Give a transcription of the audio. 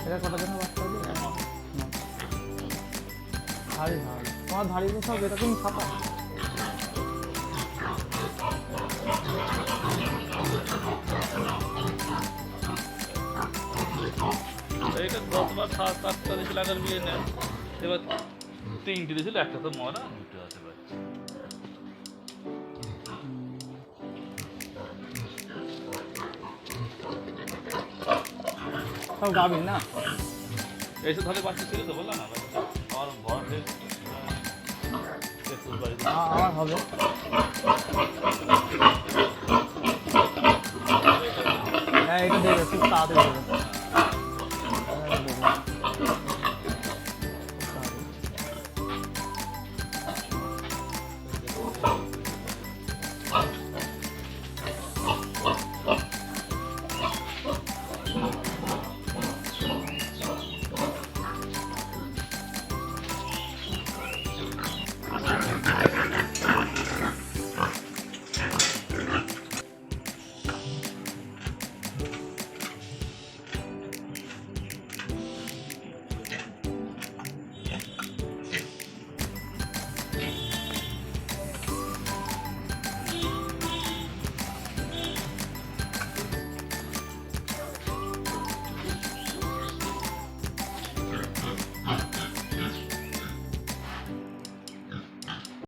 এটা কটা জন্য বাচ্চা আছে? ভারী ভারী তোমার ভারী সব এরকম ছাপা। এইটা 10 বার 7-8টা দিয়েছিল আগের বিয়ে নেন, এবার 3টে দিয়েছিল, একটা তো মরা দুটো আছে বাচ্চা। সব গাভীর না? এইসব ধরে বাচ্চা ছিল তো বললাম না, আমার ঘরে আমার হবে। হ্যাঁ এটা দেবে, খুব তাড়াতাড়ি দেবে।